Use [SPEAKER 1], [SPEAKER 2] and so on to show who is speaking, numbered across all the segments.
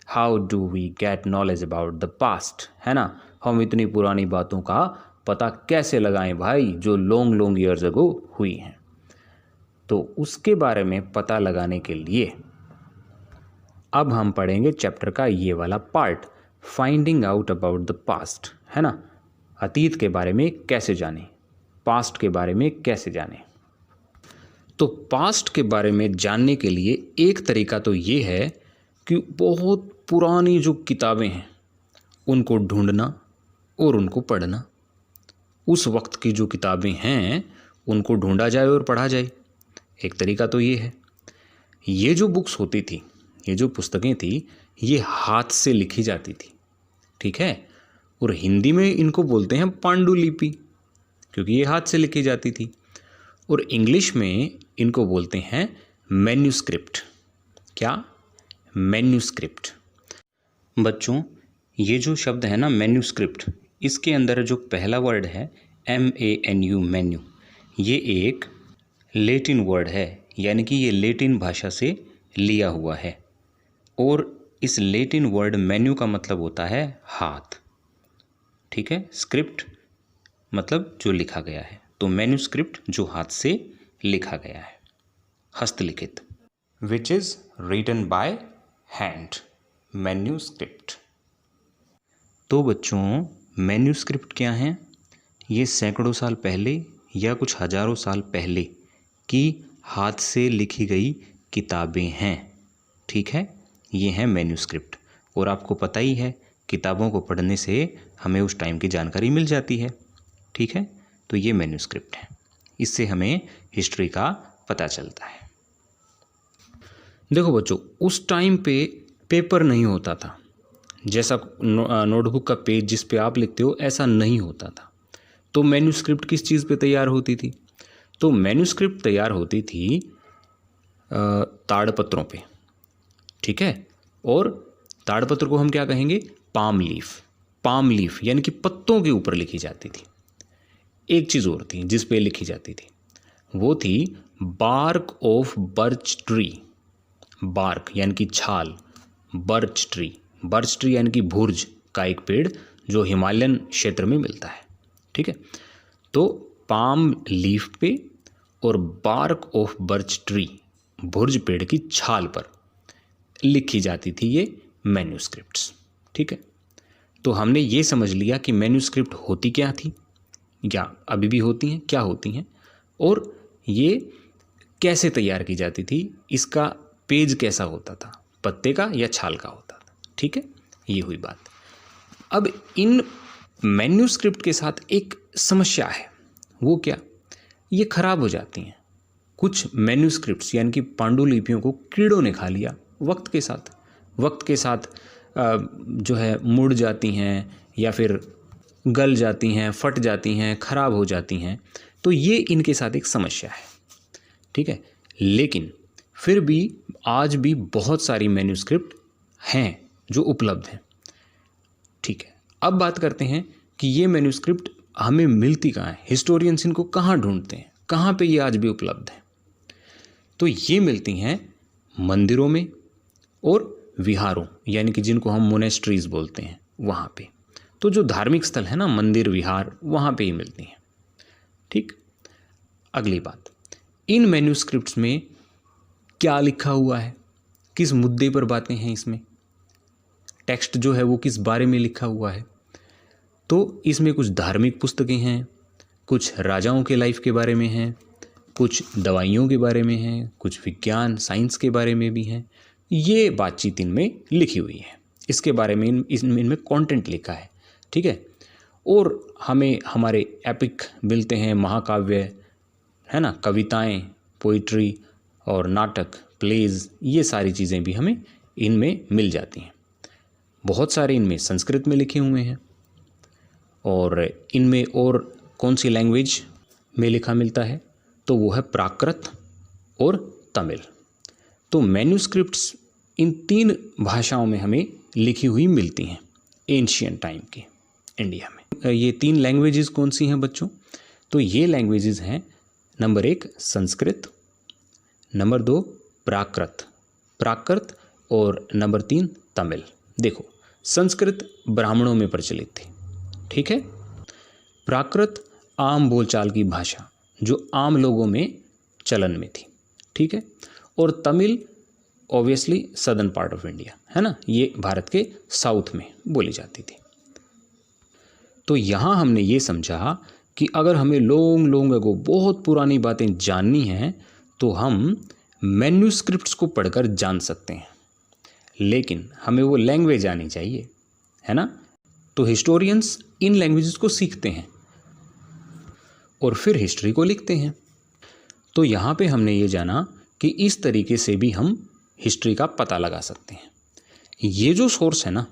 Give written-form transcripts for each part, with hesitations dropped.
[SPEAKER 1] How do we get knowledge about the past, है ना। हम इतनी पुरानी बातों का पता कैसे लगाएं भाई जो लॉन्ग लॉन्ग ईयर्स अगो हुई हैं। तो उसके बारे में पता लगाने के लिए अब हम पढ़ेंगे चैप्टर का ये वाला part, finding out about the past, है ना। अतीत के बारे में कैसे जानें, पास्ट के बारे में कैसे जानें। तो पास्ट के बारे में जानने के लिए एक तरीका तो ये है कि बहुत पुरानी जो किताबें हैं उनको ढूंढना और उनको पढ़ना। उस वक्त की जो किताबें हैं उनको ढूंढा जाए और पढ़ा जाए। एक तरीका तो ये है। ये जो बुक्स होती थी, ये जो पुस्तकें थी, ये हाथ से लिखी जाती थी, ठीक है। और हिंदी में इनको बोलते हैं पांडुलिपि, क्योंकि ये हाथ से लिखी जाती थी। और इंग्लिश में इनको बोलते हैं मैन्यूस्क्रिप्ट। क्या? मैन्यूस्क्रिप्ट। बच्चों, ये जो शब्द है ना मैन्यूस्क्रिप्ट, इसके अंदर जो पहला वर्ड है MANU, मेन्यू, ये एक लैटिन वर्ड है, यानी कि ये लैटिन भाषा से लिया हुआ है। और इस लैटिन वर्ड मेन्यू का मतलब होता है हाथ, ठीक है। स्क्रिप्ट मतलब जो लिखा गया है, तो मैन्यूस्क्रिप्ट जो हाथ से लिखा गया है, हस्तलिखित, which is written by hand, manuscript. तो बच्चों, मैन्यूस्क्रिप्ट क्या है? ये सैकड़ों साल पहले या कुछ हजारों साल पहले की हाथ से लिखी गई किताबें हैं, ठीक है। ये हैं मैन्यूस्क्रिप्ट। और आपको पता ही है, किताबों को पढ़ने से हमें उस टाइम की जानकारी मिल जाती है, ठीक है। तो ये मैन्यूस्क्रिप्ट है, इससे हमें हिस्ट्री का पता चलता है। देखो बच्चों, उस टाइम पे पेपर नहीं होता था, जैसा नोटबुक का पेज जिस पे आप लिखते हो ऐसा नहीं होता था। तो मैन्यूस्क्रिप्ट किस चीज़ पे तैयार होती थी? तो मैन्यूस्क्रिप्ट तैयार होती थी ताड़पत्रों पे, ठीक है। और ताड़पत्र को हम क्या कहेंगे? Palm leaf. पाम लीफ यानी कि पत्तों के ऊपर लिखी जाती थी। एक चीज़ और थी जिस पे लिखी जाती थी, वो थी bark of birch tree. Bark यानी कि छाल, बर्च ट्री, बर्च ट्री यानी कि भुर्ज का एक पेड़ जो हिमालयन क्षेत्र में मिलता है, ठीक है। तो पाम लीफ पे और बार्क ऑफ बर्च ट्री, भुर्ज पेड़ की छाल पर लिखी जाती थी ये मैन्यूस्क्रिप्ट्स, ठीक है। तो हमने ये समझ लिया कि मैन्यूस्क्रिप्ट होती क्या थी, या अभी भी होती हैं, क्या होती हैं, और ये कैसे तैयार की जाती थी, इसका पेज कैसा होता था, पत्ते का या छाल का होता था, ठीक है। ये हुई बात। अब इन मैन्यूस्क्रिप्ट के साथ एक समस्या है, वो क्या? ये खराब हो जाती हैं। कुछ मैन्यूस्क्रिप्ट्स यानी कि पांडुलिपियों को कीड़ों ने खा लिया वक्त के साथ जो है मुड़ जाती हैं या फिर गल जाती हैं, फट जाती हैं, खराब हो जाती हैं। तो ये इनके साथ एक समस्या है, ठीक है। लेकिन फिर भी आज भी बहुत सारी मैन्यूस्क्रिप्ट हैं जो उपलब्ध हैं, ठीक है। अब बात करते हैं कि ये मैन्यूस्क्रिप्ट हमें मिलती कहाँ है, हिस्टोरियंस इनको कहाँ ढूंढते हैं, कहाँ पे ये आज भी उपलब्ध है। तो ये मिलती हैं मंदिरों में और विहारों, यानी कि जिनको हम मोनेस्ट्रीज बोलते हैं, वहाँ पे। तो जो धार्मिक स्थल है ना, मंदिर विहार, वहाँ पे ही मिलती हैं, ठीक। अगली बात, इन मैन्यूस्क्रिप्ट्स में क्या लिखा हुआ है, किस मुद्दे पर बातें हैं, इसमें टेक्स्ट जो है वो किस बारे में लिखा हुआ है। तो इसमें कुछ धार्मिक पुस्तकें हैं, कुछ राजाओं के लाइफ के बारे में हैं, कुछ दवाइयों के बारे में हैं, कुछ विज्ञान साइंस के बारे में भी हैं। ये बातचीत इनमें लिखी हुई है, इसके बारे में इनमें कंटेंट लिखा है, ठीक है। और हमें हमारे एपिक मिलते हैं, महाकाव्य, है ना, कविताएं, पोइट्री और नाटक, प्लेज, ये सारी चीज़ें भी हमें इनमें मिल जाती हैं। बहुत सारे इनमें संस्कृत में लिखे हुए हैं, और इनमें और कौन सी लैंग्वेज में लिखा मिलता है, तो वो है प्राकृत और तमिल। तो मैन्यूस्क्रिप्ट्स इन 3 भाषाओं में हमें लिखी हुई मिलती हैं एंशिएंट टाइम के इंडिया में। ये 3 लैंग्वेजेस कौन सी हैं बच्चों? तो ये लैंग्वेजेस हैं, नंबर 1 संस्कृत, नंबर 2 प्राकृत, और नंबर 3 तमिल। देखो, संस्कृत ब्राह्मणों में प्रचलित थी, ठीक है। प्राकृत आम बोलचाल की भाषा जो आम लोगों में चलन में थी, ठीक है। और Tamil obviously southern part of India, है ना, ये भारत के साउथ में बोली जाती थी। तो यहाँ हमने ये समझा कि अगर हमें लॉन्ग लॉन्ग अगो बहुत पुरानी बातें जाननी हैं तो हम मैन्यूस्क्रिप्ट्स को पढ़कर जान सकते हैं, लेकिन हमें वो लैंग्वेज आनी चाहिए, है ना। तो हिस्टोरियंस इन लैंग्वेजेस को सीखते हैं और फिर हिस्ट्री को लिखते हैं। तो यहाँ पे हमने ये जाना कि इस तरीके से भी हम हिस्ट्री का पता लगा सकते हैं। ये जो सोर्स है ना,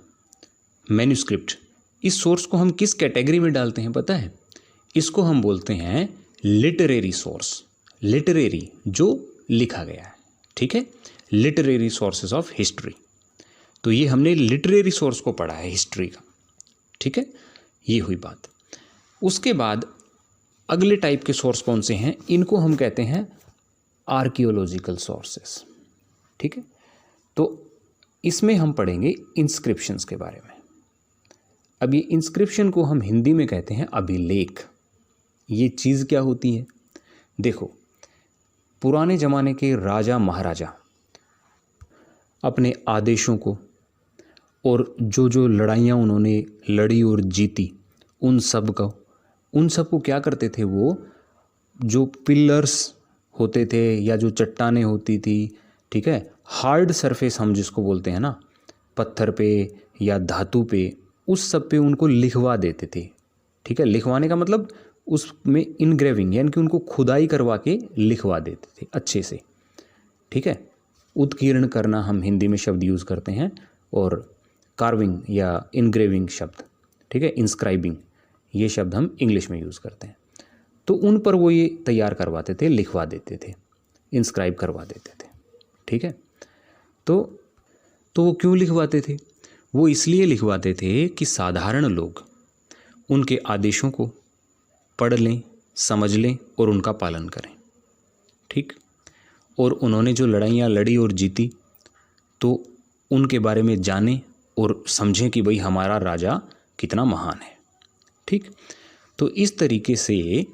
[SPEAKER 1] मैन्यूस्क्रिप्ट, इस सोर्स को हम किस कैटेगरी में डालते हैं पता है? इसको हम बोलते हैं लिटरेरी सोर्स। लिटरेरी, जो लिखा गया है, ठीक है, लिटरेरी सोर्सेज ऑफ हिस्ट्री। तो ये हमने लिटरेरी सोर्स को पढ़ा है हिस्ट्री का, ठीक है, ये हुई बात। उसके बाद अगले टाइप के सोर्स कौन से हैं? इनको हम कहते हैं आर्कियोलॉजिकल सोर्सेस, ठीक है। तो इसमें हम पढ़ेंगे इंस्क्रिप्शंस के बारे में। अब ये इंस्क्रिप्शन को हम हिंदी में कहते हैं अभिलेख। ये चीज़ क्या होती है? देखो, पुराने ज़माने के राजा महाराजा अपने आदेशों को और जो जो लड़ाइयाँ उन्होंने लड़ी और जीती उन सब को क्या करते थे? वो जो पिलर्स होते थे या जो चट्टानें होती थी, ठीक है, हार्ड सरफेस हम जिसको बोलते हैं ना, पत्थर पे या धातु पे, उस सब पे उनको लिखवा देते थे, ठीक है। लिखवाने का मतलब उसमें इनग्रेविंग, यानी कि उनको खुदाई करवा के लिखवा देते थे अच्छे से, ठीक है। उत्कीर्ण करना हम हिंदी में शब्द यूज़ करते हैं, और कार्विंग या इनग्रेविंग शब्द, ठीक है, इंस्क्राइबिंग, ये शब्द हम इंग्लिश में यूज़ करते हैं। तो उन पर वो ये तैयार करवाते थे, लिखवा देते थे, इंस्क्राइब करवा देते थे, ठीक है। तो वो क्यों लिखवाते थे? वो इसलिए लिखवाते थे कि साधारण लोग उनके आदेशों को पढ़ लें, समझ लें और उनका पालन करें, ठीक। और उन्होंने जो लड़ाइयाँ लड़ी और जीती तो उनके बारे में जानें और समझें कि भाई हमारा राजा कितना महान है, ठीक। तो इस तरीके से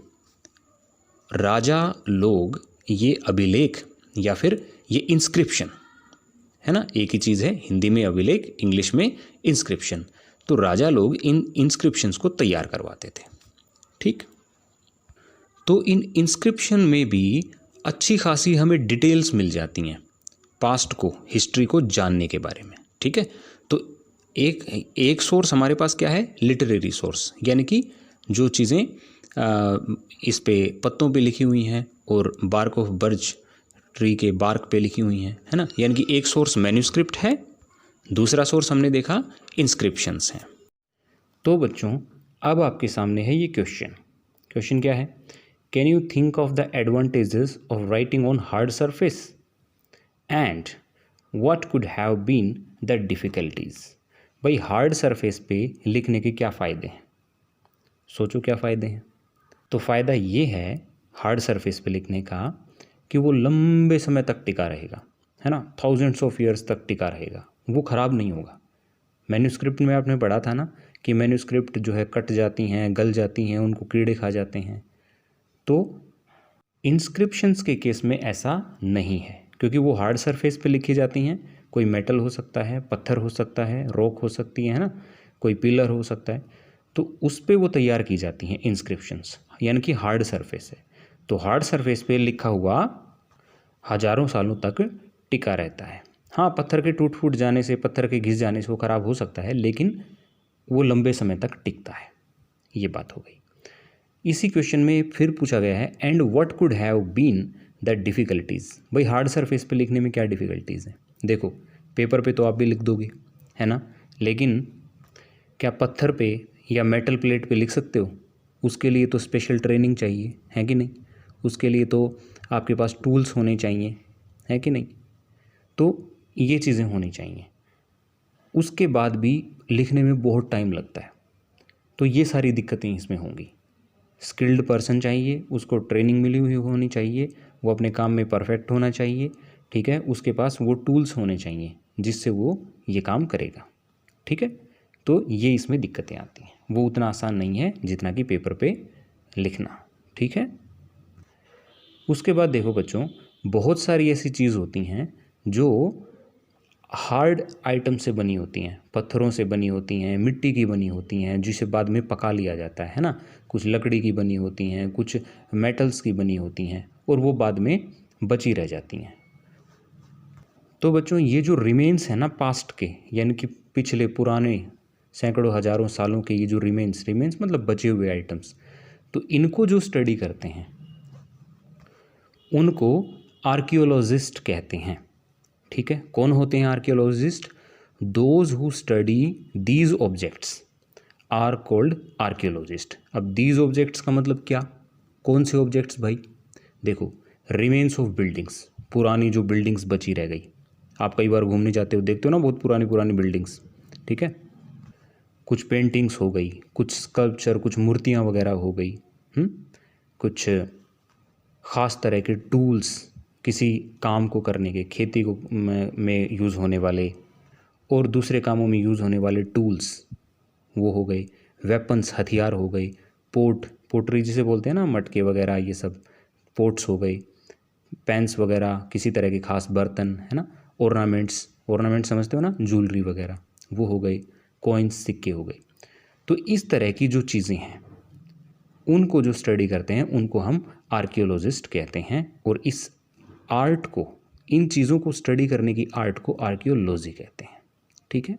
[SPEAKER 1] राजा लोग ये अभिलेख या फिर ये इंस्क्रिप्शन, है ना, एक ही चीज़ है, हिंदी में अभिलेख, इंग्लिश में इंस्क्रिप्शन। तो राजा लोग इन इंस्क्रिप्शंस को तैयार करवाते थे, ठीक। तो इन इंस्क्रिप्शन में भी अच्छी खासी हमें डिटेल्स मिल जाती हैं पास्ट को, हिस्ट्री को जानने के बारे में, ठीक है। तो एक सोर्स हमारे पास क्या है? लिटरेरी सोर्स, यानी कि जो चीज़ें इस पे पत्तों पे लिखी हुई हैं और बार्क ऑफ बर्च ट्री के बार्क पे लिखी हुई हैं, है ना। यानी कि एक सोर्स मैन्यूस्क्रिप्ट है, दूसरा सोर्स हमने देखा इंस्क्रिप्शंस हैं। तो बच्चों, अब आपके सामने है ये क्वेश्चन क्या है? Can you think of the advantages of writing on hard surface and what could have been the difficulties. भाई, हार्ड सरफेस पे लिखने के क्या फ़ायदे हैं? सोचो क्या फ़ायदे हैं। तो फ़ायदा ये है हार्ड सरफेस पे लिखने का कि वो लंबे समय तक टिका रहेगा, है ना, थाउजेंड्स ऑफ ईयर्स तक टिका रहेगा, वो ख़राब नहीं होगा। मैन्यूस्क्रिप्ट में आपने पढ़ा था ना कि मैन्यूस्क्रिप्ट जो है कट जाती हैं, गल जाती हैं, उनको कीड़े खा जाते हैं। तो इंस्क्रिप्शंस के केस में ऐसा नहीं है, क्योंकि वो हार्ड सरफेस पे लिखी जाती हैं। कोई मेटल हो सकता है, पत्थर हो सकता है, रॉक हो सकती है ना, कोई पिलर हो सकता है, तो उस पे वो तैयार की जाती हैं इंस्क्रिप्शंस, यानी कि हार्ड सरफेस है। तो हार्ड सरफेस पे लिखा हुआ हज़ारों सालों तक टिका रहता है। हाँ, पत्थर के टूट फूट जाने से, पत्थर के घिस जाने से वो ख़राब हो सकता है, लेकिन वो लंबे समय तक टिकता है। ये बात हो गई। इसी क्वेश्चन में फिर पूछा गया है, and what could have been the difficulties. भाई, हार्ड सरफेस पे लिखने में क्या डिफ़िकल्टीज़ हैं? देखो, पेपर पे तो आप भी लिख दोगे, है ना, लेकिन क्या पत्थर पे या मेटल प्लेट पे लिख सकते हो? उसके लिए तो स्पेशल ट्रेनिंग चाहिए, है कि नहीं? उसके लिए तो आपके पास टूल्स होने चाहिए, है कि नहीं? तो ये चीज़ें होनी चाहिए। उसके बाद भी लिखने में बहुत टाइम लगता है, तो ये सारी दिक्कतें इसमें होंगी। स्किल्ड पर्सन चाहिए, उसको ट्रेनिंग मिली हुई होनी चाहिए, वो अपने काम में परफेक्ट होना चाहिए, ठीक है। उसके पास वो टूल्स होने चाहिए जिससे वो ये काम करेगा, ठीक है, तो ये इसमें दिक्कतें आती हैं, वो उतना आसान नहीं है जितना कि पेपर पे लिखना। ठीक है, उसके बाद देखो बच्चों, बहुत सारी ऐसी चीज़ होती हैं जो हार्ड आइटम से बनी होती हैं, पत्थरों से बनी होती हैं, मिट्टी की बनी होती हैं, जिसे बाद में पका लिया जाता है ना। कुछ लकड़ी की बनी होती हैं, कुछ मेटल्स की बनी होती हैं, और वो बाद में बची रह जाती हैं। तो बच्चों, ये जो रिमेन्स हैं ना पास्ट के, यानी कि पिछले पुराने सैकड़ों हजारों सालों के, ये जो रिमेन्स मतलब बचे हुए आइटम्स, तो इनको जो स्टडी करते हैं उनको आर्कियोलॉजिस्ट कहते हैं। ठीक है, कौन होते हैं archaeologist? Those who study these objects are called archaeologist. अब दीज ऑब्जेक्ट्स का मतलब क्या, कौन से ऑब्जेक्ट्स भाई? देखो, रिमेन्स ऑफ बिल्डिंग्स, पुरानी जो बिल्डिंग्स बची रह गई। आप कई बार घूमने जाते हो, देखते हो ना बहुत पुरानी पुरानी बिल्डिंग्स। ठीक है, कुछ पेंटिंग्स हो गई, कुछ स्कल्पचर, कुछ मूर्तियाँ वगैरह हो गई, कुछ ख़ास तरह के टूल्स, किसी काम को करने के, खेती को में यूज़ होने वाले और दूसरे कामों में यूज़ होने वाले टूल्स, वो हो गए। वेपन्स, हथियार हो गए। पोट्री जिसे बोलते हैं ना, मटके वगैरह, ये सब पोट्स हो गए। पेंस वगैरह, किसी तरह के खास बर्तन, है ना। ऑर्नामेंट्स समझते हो ना, ज्वेलरी वगैरह, वो हो गए। कॉइन्स, सिक्के हो गए। तो इस तरह की जो चीज़ें हैं उनको जो स्टडी करते हैं उनको हम आर्कियोलॉजिस्ट कहते हैं। और इस आर्ट को, इन चीज़ों को स्टडी करने की आर्ट को आर्कियोलॉजी कहते हैं। ठीक है,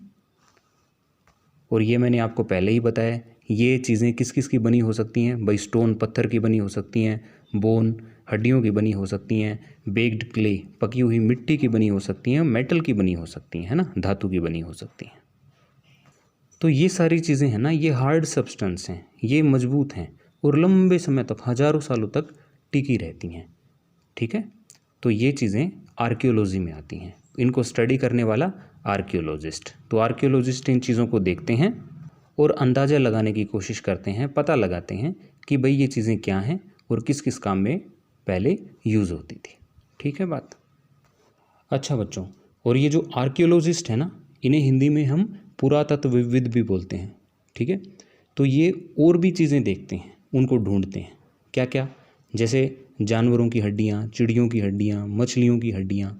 [SPEAKER 1] और ये मैंने आपको पहले ही बताया, ये चीज़ें किस किस की बनी हो सकती हैं भाई? स्टोन, पत्थर की बनी हो सकती हैं। बोन, हड्डियों की बनी हो सकती हैं। बेक्ड क्ले, पकी हुई मिट्टी की बनी हो सकती हैं। मेटल की बनी हो सकती हैं, है ना, धातु की बनी हो सकती हैं। तो ये सारी चीज़ें हैं ना, ये हार्ड सब्सटेंस हैं, ये मजबूत हैं और लंबे समय तक, हजारों सालों तक टिकी रहती हैं। ठीक है, तो ये चीज़ें आर्कियोलॉजी में आती हैं। इनको स्टडी करने वाला आर्कियोलॉजिस्ट। तो आर्कियोलॉजिस्ट इन चीज़ों को देखते हैं और अंदाज़ा लगाने की कोशिश करते हैं, पता लगाते हैं कि भाई ये चीज़ें क्या हैं और किस किस काम में पहले यूज़ होती थी। ठीक है बात। अच्छा बच्चों, और ये जो आर्कियोलॉजिस्ट है ना, इन्हें हिंदी में हम पुरातत्वविद भी बोलते हैं। ठीक है, तो ये और भी चीज़ें देखते हैं, उनको ढूंढते हैं। क्या क्या? जैसे जानवरों की हड्डियाँ, चिड़ियों की हड्डियाँ, मछलियों की हड्डियाँ।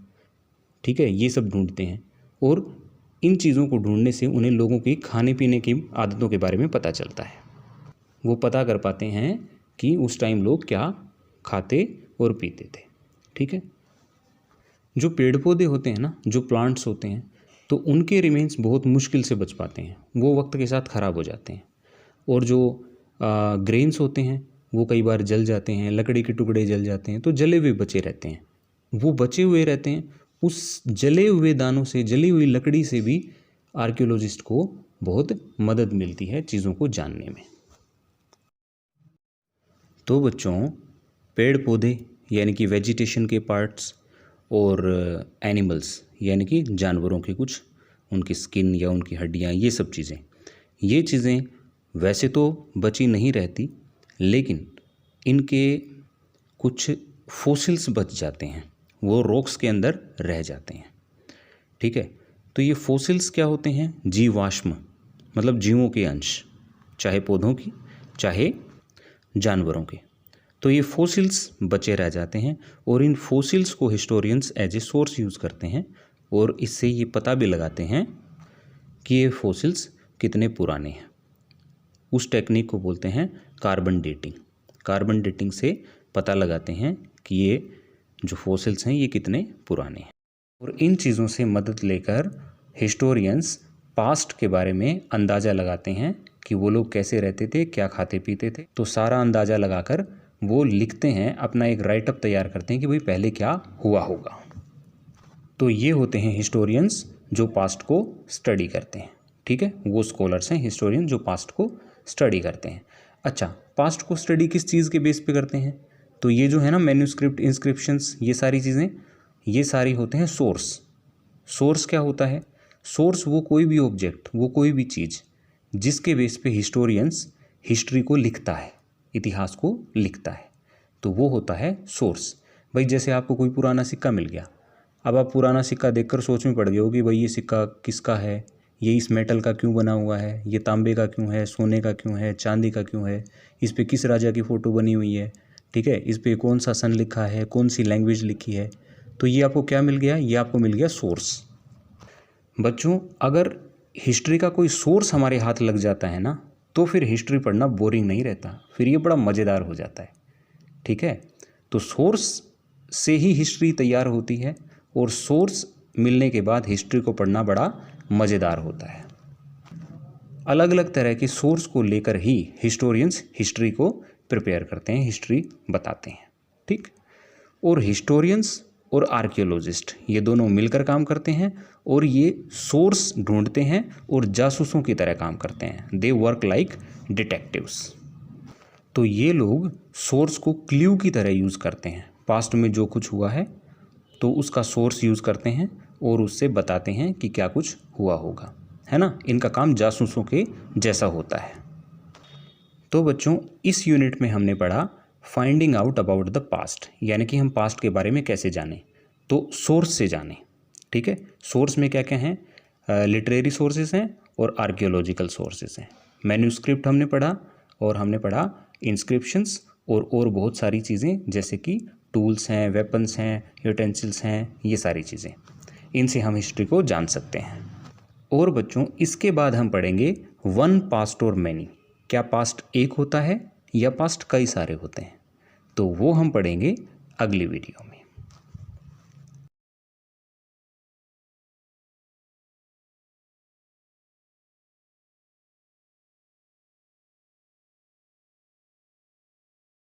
[SPEAKER 1] ठीक है, ये सब ढूंढते हैं। और इन चीज़ों को ढूंढने से उन्हें लोगों की खाने पीने की आदतों के बारे में पता चलता है। वो पता कर पाते हैं कि उस टाइम लोग क्या खाते और पीते थे। ठीक है, जो पेड़ पौधे होते हैं ना, जो प्लांट्स होते हैं, तो उनके रिमेन्स बहुत मुश्किल से बच पाते हैं, वो वक्त के साथ ख़राब हो जाते हैं। और जो ग्रेन्स होते हैं वो कई बार जल जाते हैं, लकड़ी के टुकड़े जल जाते हैं, तो जले हुए बचे रहते हैं। वो बचे हुए रहते हैं, उस जले हुए दानों से, जली हुई लकड़ी से भी आर्कियोलॉजिस्ट को बहुत मदद मिलती है चीज़ों को जानने में। तो बच्चों, पेड़ पौधे यानी कि वेजिटेशन के पार्ट्स और एनिमल्स यानी कि जानवरों के कुछ, उनकी स्किन या उनकी हड्डियाँ, ये चीज़ें वैसे तो बची नहीं रहती, लेकिन इनके कुछ फॉसिल्स बच जाते हैं, वो रॉक्स के अंदर रह जाते हैं। ठीक है, तो ये फॉसिल्स क्या होते हैं? जीवाश्म, मतलब जीवों के अंश, चाहे पौधों की चाहे जानवरों के। तो ये फॉसिल्स बचे रह जाते हैं और इन फॉसिल्स को historians as a source use करते हैं और इससे ये पता भी लगाते हैं कि ये फॉसिल्स कितने पुराने हैं। उस टेक्निक को बोलते हैं कार्बन डेटिंग। कार्बन डेटिंग से पता लगाते हैं कि ये जो फॉसिल्स हैं ये कितने पुराने हैं। और इन चीज़ों से मदद लेकर हिस्टोरियंस पास्ट के बारे में अंदाज़ा लगाते हैं कि वो लोग कैसे रहते थे, क्या खाते पीते थे। तो सारा अंदाज़ा लगाकर वो लिखते हैं, अपना एक राइटअप तैयार करते हैं कि भाई पहले क्या हुआ होगा। तो ये होते हैं हिस्टोरियंस जो पास्ट को स्टडी करते हैं। ठीक है, वो स्कॉलर्स हैं हिस्टोरियन जो पास्ट को स्टडी करते हैं। अच्छा, पास्ट को स्टडी किस चीज़ के बेस पे करते हैं? तो ये जो है ना मैन्युस्क्रिप्ट, इंस्क्रिप्शंस, ये सारी चीज़ें, ये सारी होते हैं सोर्स। सोर्स क्या होता है? सोर्स वो कोई भी ऑब्जेक्ट, वो कोई भी चीज़ जिसके बेस पे हिस्टोरियंस हिस्ट्री को लिखता है, इतिहास को लिखता है, तो वो होता है सोर्स। भाई जैसे आपको कोई पुराना सिक्का मिल गया, अब आप पुराना सिक्का देखकर सोच में पड़ गए हो कि भाई ये सिक्का किसका है, ये इस मेटल का क्यों बना हुआ है, ये तांबे का क्यों है, सोने का क्यों है, चांदी का क्यों है, इस पे किस राजा की फ़ोटो बनी हुई है, ठीक है, इस पे कौन सा सन लिखा है, कौन सी लैंग्वेज लिखी है। तो ये आपको क्या मिल गया, ये आपको मिल गया सोर्स। बच्चों अगर हिस्ट्री का कोई सोर्स हमारे हाथ लग जाता है ना, तो फिर हिस्ट्री पढ़ना बोरिंग नहीं रहता, फिर ये बड़ा मज़ेदार हो जाता है। ठीक है, तो सोर्स से ही हिस्ट्री तैयार होती है और सोर्स मिलने के बाद हिस्ट्री को पढ़ना बड़ा मज़ेदार होता है। अलग अलग तरह के सोर्स को लेकर ही हिस्टोरियंस हिस्ट्री को प्रिपेयर करते हैं, हिस्ट्री बताते हैं। ठीक, और हिस्टोरियंस और आर्कियोलॉजिस्ट ये दोनों मिलकर काम करते हैं और ये सोर्स ढूंढते हैं और जासूसों की तरह काम करते हैं। They work like detectives. तो ये लोग सोर्स को क्ल्यू की तरह यूज़ करते हैं। पास्ट में जो कुछ हुआ है तो उसका सोर्स यूज़ करते हैं और उससे बताते हैं कि क्या कुछ हुआ होगा, है ना। इनका काम जासूसों के जैसा होता है। तो बच्चों इस यूनिट में हमने पढ़ा finding out about the past, यानी कि हम पास्ट के बारे में कैसे जानें, तो सोर्स से जानें। ठीक है, सोर्स में क्या क्या हैं, लिटरेरी सोर्सेज हैं और आर्कियोलॉजिकल सोर्सेज हैं। मैन्यूस्क्रिप्ट हमने पढ़ा और हमने पढ़ा इंस्क्रिप्शंस और बहुत सारी चीज़ें जैसे कि टूल्स हैं, वेपन्स हैं, यूटेंसिल्स हैं, ये सारी चीज़ें, इनसे हम हिस्ट्री को जान सकते हैं। और बच्चों इसके बाद हम पढ़ेंगे वन पास्ट और मैनी, क्या पास्ट एक होता है या पास्ट कई सारे होते हैं, तो वो हम पढ़ेंगे अगली वीडियो में।